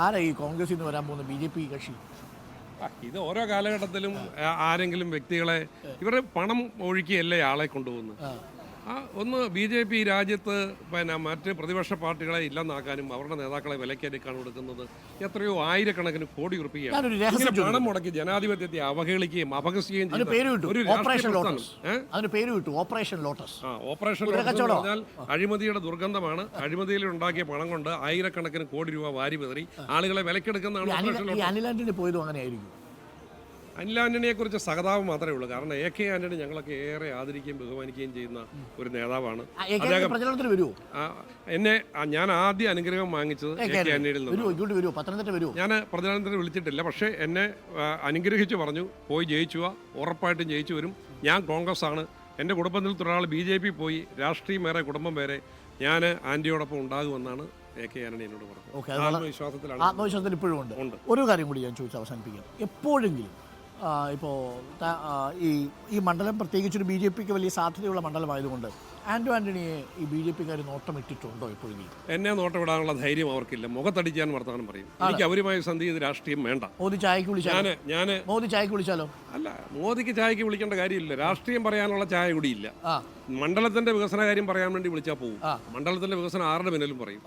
ആരാ ഈ കോൺഗ്രസിൽ നിന്ന് വരാൻ പോകുന്ന BJP കക്ഷി? ഇത് ഓരോ കാലഘട്ടത്തിലും ആരെങ്കിലും വ്യക്തികളെ ഇവർ പണം ഒഴുക്കിയല്ലേ ആളെ കൊണ്ടുപോകുന്നത്. ഒന്ന് BJP രാജ്യത്ത് മറ്റ് പ്രതിപക്ഷ പാർട്ടികളെ ഇല്ലെന്നാക്കാനും അവരുടെ നേതാക്കളെ വിലക്കെടുക്കാനും കൊടുക്കുന്നത് എത്രയോ ആയിരക്കണക്കിന് കോടി രൂപയാണ് പണം മുടക്കി ജനാധിപത്യത്തെ അവഹേളിക്കുകയും അപഹസിക്കുകയും ഓപ്പറേഷൻ ലോട്ടസ് പറഞ്ഞാൽ അഴിമതിയുടെ ദുർഗന്ധമാണ്. അഴിമതിയിൽ ഉണ്ടാക്കിയ പണം കൊണ്ട് ആയിരക്കണക്കിന് കോടി രൂപ വാരി വിതറി ആളുകളെ വിലക്കെടുക്കുന്നതാണ്. അനിൽ ആന്റണി പോയതും അങ്ങനെയായിരിക്കും. അനിൽ ആന്റണിയെ കുറിച്ച് സഹതാപം മാത്രമേ ഉള്ളൂ. കാരണം AK ആന്റണി ഞങ്ങളൊക്കെ ഏറെ ആദരിക്കുകയും ബഹുമാനിക്കുകയും ചെയ്യുന്ന ഒരു നേതാവാണ്. ഞാൻ ആദ്യം അനുഗ്രഹം വാങ്ങിച്ചത് AK ആന്റണിയിൽ നിന്ന്. ഞാൻ പ്രചാരണത്തിന് വിളിച്ചിട്ടില്ല, പക്ഷേ എന്നെ അനുഗ്രഹിച്ചു പറഞ്ഞു, പോയി ജയിച്ചുക, ഉറപ്പായിട്ടും ജയിച്ചു വരും, ഞാൻ കോൺഗ്രസ് ആണ്, എൻ്റെ കുടുംബത്തിൽ ഒരാൾ BJP പോയി, രാഷ്ട്രീയം വേറെ കുടുംബം വേറെ, ഞാൻ ആന്റിയോടൊപ്പം ഉണ്ടാകുമെന്നാണ് AK ആന്റണി എന്നോട് പറഞ്ഞത്. ആത്മവിശ്വാസത്തിൽ ഇപ്പോഴും ഉണ്ട്. ഒരു കാര്യം കൂടി ഞാൻ ചോദിച്ച് അവസാനിപ്പിക്കാം. എപ്പോഴെങ്കിലും ഇപ്പോൾ ഈ മണ്ഡലം പ്രത്യേകിച്ചൊരു BJPക്ക് വലിയ സാധ്യതയുള്ള മണ്ഡലമായതുകൊണ്ട് ആന്റണിയെ ഈ BJPക്കാർ നോട്ടമിട്ടിട്ടുണ്ടോ എപ്പോഴെങ്കിലും? എന്നെ നോട്ടമിടാനുള്ള ധൈര്യം അവർക്കില്ല. മുഖത്തടിക്കാൻ വർത്തമാനം പറയും. എനിക്ക് അവരുമായി സന്ധി ചെയ്ത് രാഷ്ട്രീയം വേണ്ട. മോദി ചായക്ക് വിളിച്ചാലോ? അല്ല, മോദിക്ക് ചായക്ക് വിളിക്കേണ്ട കാര്യമില്ല. രാഷ്ട്രീയം പറയാനുള്ള ചായ കൂടിയില്ല. മണ്ഡലത്തിന്റെ വികസന കാര്യം പറയാൻ വേണ്ടി വിളിച്ചാൽ പോകും. മണ്ഡലത്തിന്റെ വികസനം ആരുടെ പിന്നിലും പറയും.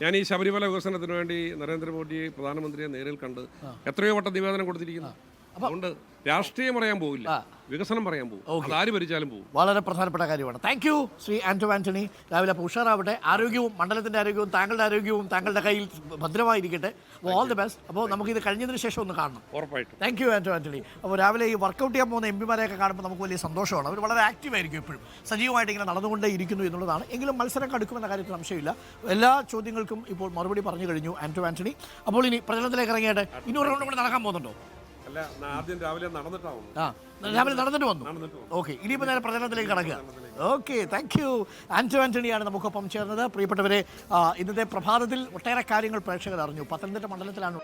ഞാൻ ഈ ശബരിമല വികസനത്തിന് വേണ്ടി നരേന്ദ്രമോദി പ്രധാനമന്ത്രിയെ നേരിൽ കണ്ട് എത്രയോ വട്ടം നിവേദനം കൊടുത്തിരിക്കുന്നു. അതുകൊണ്ട് രാഷ്ട്രീയം പറയാൻ പോകില്ല, വികസനം പറയാൻ പോകും. ആര് ഭരിച്ചാലും പോകും. വളരെ പ്രധാനപ്പെട്ട കാര്യമാണ്. Thank you Shri Antony. രാവിലെ ഉഷാറാവട്ടെ. ആരോഗ്യവും മണ്ഡലത്തിൻ്റെ ആരോഗ്യവും താങ്കളുടെ ആരോഗ്യവും താങ്കളുടെ കയ്യിൽ ഭദ്രമായിരിക്കട്ടെ. All the best. അപ്പോൾ നമുക്കിത് കഴിഞ്ഞതിന് ശേഷം ഒന്ന് കാണണം. ഉറപ്പായിട്ടും. Thank you Antony. അപ്പോൾ രാവിലെ ഈ വർക്കൗട്ട് ചെയ്യാൻ പോകുന്ന MPമാരെയൊക്കെ കാണുമ്പോൾ നമുക്ക് വലിയ സന്തോഷമാണ്. അവർ വളരെ ആക്റ്റീവായിരിക്കും, എപ്പോഴും സജീവമായിട്ട് ഇങ്ങനെ നടന്നുകൊണ്ടേ ഇരിക്കുന്നു എന്നുള്ളതാണ്. എങ്കിലും മത്സരം കടുക്കുമെന്ന കാര്യത്തിൽ സംശയമില്ല. എല്ലാ ചോദ്യങ്ങൾക്കും ഇപ്പോൾ മറുപടി പറഞ്ഞു കഴിഞ്ഞു ആന്റണി. അപ്പോൾ ഇനി പ്രചരണത്തിലേക്ക് ഇറങ്ങിയിട്ട് ഇനി ഒരു റൗണ്ട് കൂടെ നടക്കാൻ പോകുന്നുണ്ടോ? രാവിലെ നടന്നിട്ട് വന്നു. ഓക്കെ, ഇനിയിപ്പോൾ നേരെ പ്രചരണത്തിലേക്ക് കടക്കുക. Okay, thank you. ആന്റണിയാണ് നമുക്കൊപ്പം ചേർന്നത്. പ്രിയപ്പെട്ടവരെ, ഇന്നത്തെ പ്രഭാതത്തിൽ ഒട്ടേറെ കാര്യങ്ങൾ പ്രേക്ഷകർ അറിഞ്ഞു. പത്തനംതിട്ട മണ്ഡലത്തിലാണ്